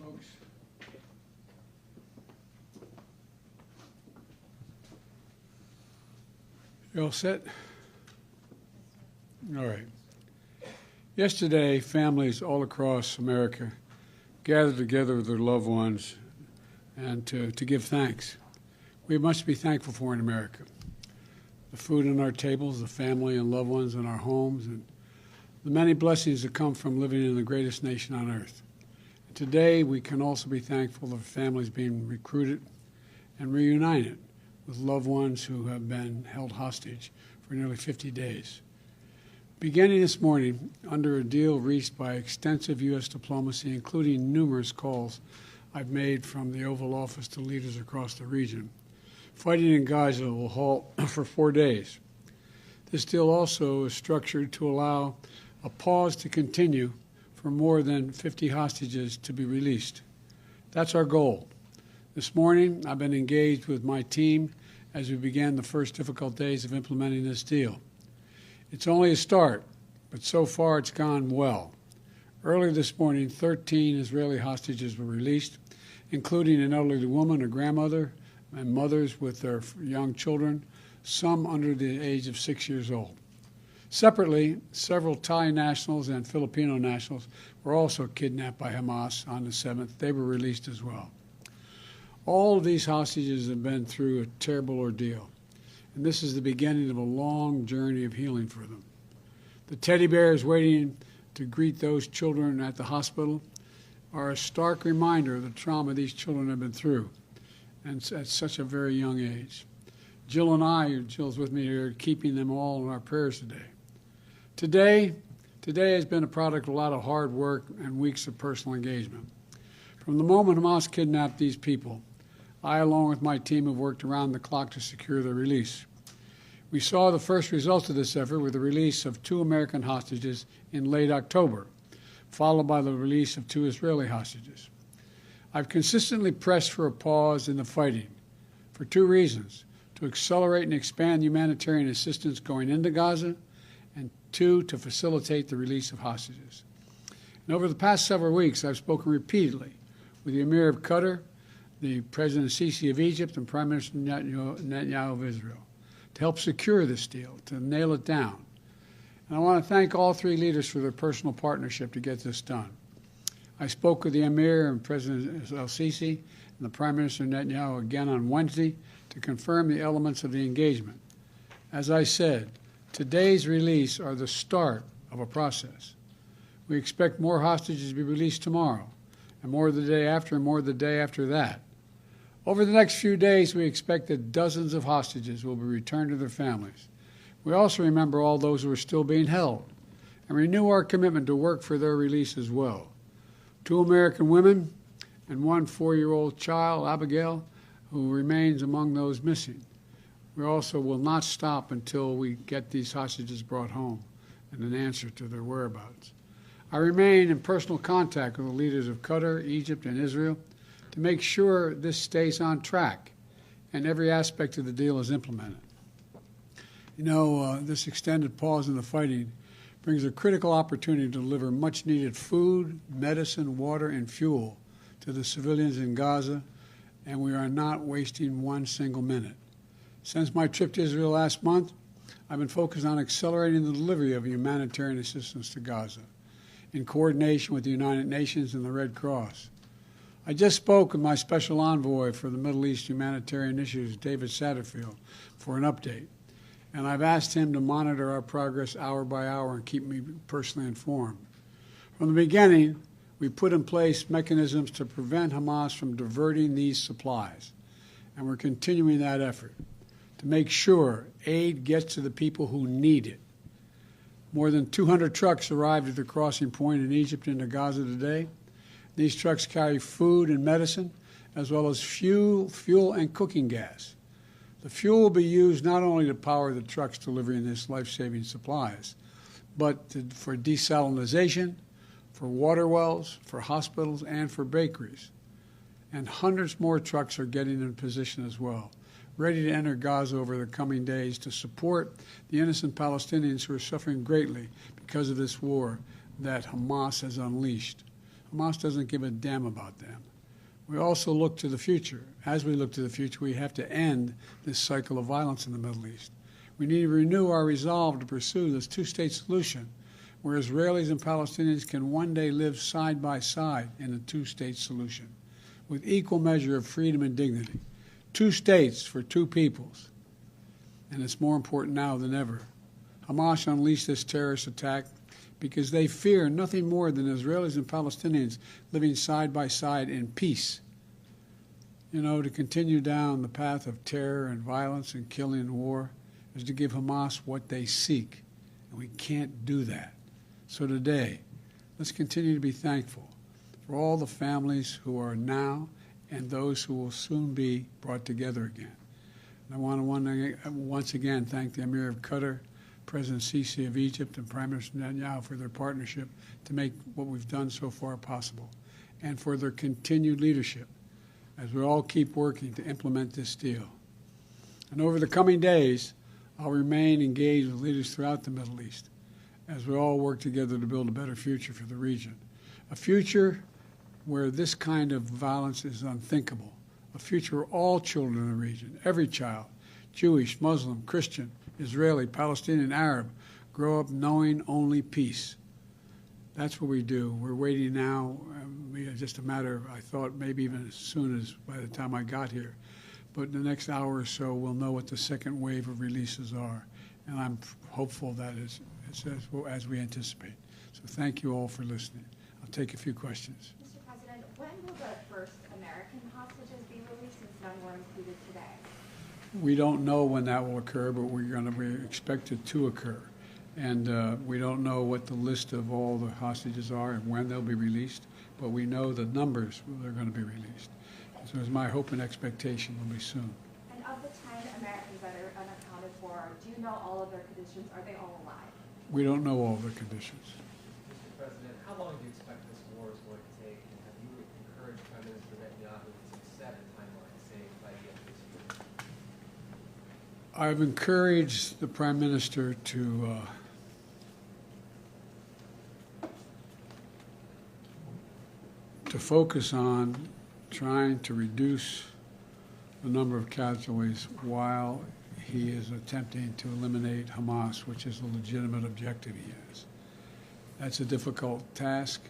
folks. You all set? All right. Yesterday, families all across America gathered together with their loved ones and to give thanks. We have much to be thankful for in America. The food on our tables, the family and loved ones in our homes, and the many blessings that come from living in the greatest nation on earth. And today, we can also be thankful for families being recruited and reunited with loved ones who have been held hostage for nearly 50 days. Beginning this morning, under a deal reached by extensive U.S. diplomacy, including numerous calls I've made from the Oval Office to leaders across the region, fighting in Gaza will halt for 4 days. This deal also is structured to allow a pause to continue for more than 50 hostages to be released. That's our goal. This morning, I've been engaged with my team as we began the first difficult days of implementing this deal. It's only a start, but so far it's gone well. Earlier this morning, 13 Israeli hostages were released, including an elderly woman, a grandmother, and mothers with their young children, some under the age of 6 years old. Separately, several Thai nationals and Filipino nationals were also kidnapped by Hamas on the 7th. They were released as well. All of these hostages have been through a terrible ordeal, and this is the beginning of a long journey of healing for them. The teddy bears waiting to greet those children at the hospital are a stark reminder of the trauma these children have been through, and at such a very young age. Jill and I, Jill's with me here, keeping them all in our prayers today. Today has been a product of a lot of hard work and weeks of personal engagement. From the moment Hamas kidnapped these people, I, along with my team, have worked around the clock to secure their release. We saw the first results of this effort with the release of 2 American hostages in late October, followed by the release of 2 Israeli hostages. I've consistently pressed for a pause in the fighting for 2 reasons: to accelerate and expand humanitarian assistance going into Gaza, and 2, to facilitate the release of hostages. And over the past several weeks, I've spoken repeatedly with the Emir of Qatar, the President Sisi of Egypt, and Prime Minister Netanyahu of Israel to help secure this deal, to nail it down. And I want to thank all 3 leaders for their personal partnership to get this done. I spoke with the Emir and President el-Sisi and the Prime Minister Netanyahu again on Wednesday to confirm the elements of the engagement. As I said, today's release are the start of a process. We expect more hostages to be released tomorrow, and more the day after, and more the day after that. Over the next few days, we expect that dozens of hostages will be returned to their families. We also remember all those who are still being held and renew our commitment to work for their release as well. 2 American women and 1 4-year-old child, Abigail, who remains among those missing. We also will not stop until we get these hostages brought home and an answer to their whereabouts. I remain in personal contact with the leaders of Qatar, Egypt, and Israel to make sure this stays on track and every aspect of the deal is implemented. You know, this extended pause in the fighting brings a critical opportunity to deliver much-needed food, medicine, water, and fuel to the civilians in Gaza, and we are not wasting 1 single minute. Since my trip to Israel last month, I've been focused on accelerating the delivery of humanitarian assistance to Gaza in coordination with the United Nations and the Red Cross. I just spoke with my special envoy for the Middle East humanitarian issues, David Satterfield, for an update, and I've asked him to monitor our progress hour by hour and keep me personally informed. From the beginning, we put in place mechanisms to prevent Hamas from diverting these supplies, and we're continuing that effort to make sure aid gets to the people who need it. More than 200 trucks arrived at the crossing point in Egypt into Gaza today. These trucks carry food and medicine, as well as fuel and cooking gas. The fuel will be used not only to power the trucks delivering this life-saving supplies, but for desalinization, for water wells, for hospitals, and for bakeries. And hundreds more trucks are getting in position as well, ready to enter Gaza over the coming days to support the innocent Palestinians who are suffering greatly because of this war that Hamas has unleashed. Hamas doesn't give a damn about them. We also look to the future. As we look to the future, we have to end this cycle of violence in the Middle East. We need to renew our resolve to pursue this two-state solution where Israelis and Palestinians can one day live side by side in a two-state solution with equal measure of freedom and dignity. 2 states for 2 peoples. And it's more important now than ever. Hamas unleashed this terrorist attack because they fear nothing more than Israelis and Palestinians living side by side in peace. You know, to continue down the path of terror and violence and killing and war is to give Hamas what they seek. And we can't do that. So today, let's continue to be thankful for all the families who are now and those who will soon be brought together again. And I want to once again thank the Emir of Qatar, President Sisi of Egypt, and Prime Minister Netanyahu for their partnership to make what we've done so far possible, and for their continued leadership as we all keep working to implement this deal. And over the coming days, I'll remain engaged with leaders throughout the Middle East as we all work together to build a better future for the region, a future where this kind of violence is unthinkable, a future where all children in the region, every child, Jewish, Muslim, Christian, Israeli, Palestinian, Arab, grow up knowing only peace. That's what we do. We're waiting now. Just a matter of, I thought maybe even as soon as by the time I got here. But in the next hour or so, we'll know what the second wave of releases are. And I'm hopeful that it's as we anticipate. So thank you all for listening. I'll take a few questions. Mr. President, when will the first American hostages be released since none were included today? We don't know when that will occur, but we expect it to occur. And we don't know what the list of all the hostages are and when they'll be released, but we know the numbers they're going to be released. So it's my hope and expectation will be soon. And of the 10 Americans that are unaccounted for, do you know all of their conditions? Are they all alive? We don't know all their conditions. Mr. President, how long do you expect this war is going to take? And have you encouraged Prime Minister Netanyahu to set a timeline, say, by the end of this year? I've encouraged the Prime Minister to focus on trying to reduce the number of casualties while he is attempting to eliminate Hamas, which is a legitimate objective he has. That's a difficult task,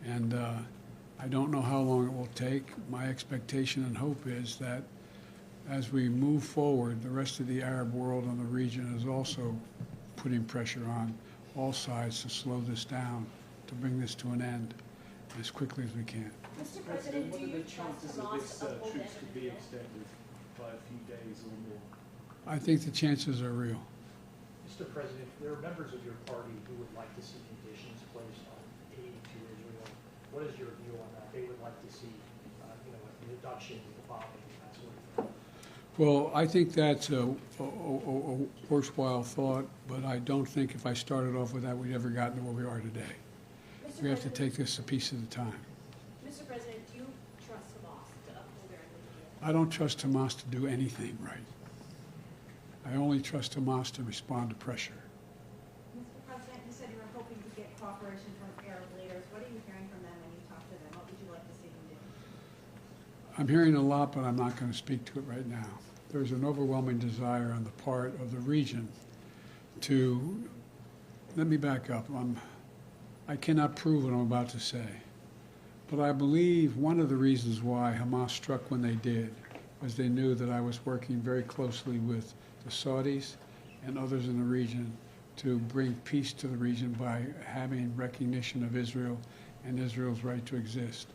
and I don't know how long it will take. My expectation and hope is that as we move forward, the rest of the Arab world and the region is also putting pressure on all sides to slow this down, to bring this to an end as quickly as we can. Mr. President, what are the chances of this truce to be extended by a few days or more? I think the chances are real. Mr. President, there are members of your party who would like to see conditions placed on aid to Israel. What is your view on that? They would like to see, a reduction in the bombing and that sort of thing. Well, I think that's a worthwhile thought, but I don't think if I started off with that, we'd ever gotten to where we are today. We have to take this a piece at a time. Mr. President, do you trust Hamas to uphold their integrity? I don't trust Hamas to do anything right. I only trust Hamas to respond to pressure. Mr. President, you said you were hoping to get cooperation from Arab leaders. What are you hearing from them when you talk to them? What would you like to see them do? I'm hearing a lot, but I'm not going to speak to it right now. There's an overwhelming desire on the part of the region to, let me back up. I cannot prove what I'm about to say, but I believe one of the reasons why Hamas struck when they did was they knew that I was working very closely with the Saudis and others in the region to bring peace to the region by having recognition of Israel and Israel's right to exist.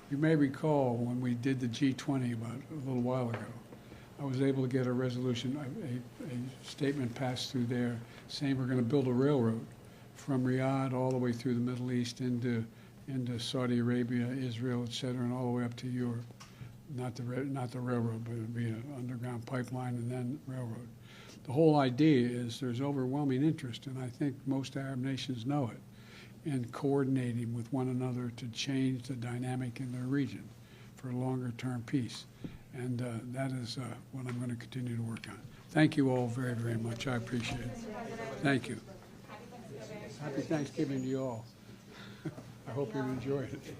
You may recall when we did the G20 about a little while ago, I was able to get a resolution, a statement passed through there saying we're going to build a railroad from Riyadh all the way through the Middle East into Saudi Arabia, Israel, et cetera, and all the way up to Europe. Not the railroad, but it would be an underground pipeline and then railroad. The whole idea is there's overwhelming interest, and I think most Arab nations know it, in coordinating with one another to change the dynamic in their region for longer-term peace. And that is what I'm going to continue to work on. Thank you all very, very much. I appreciate it. Thank you. Happy Thanksgiving to you all. I hope you enjoyed it.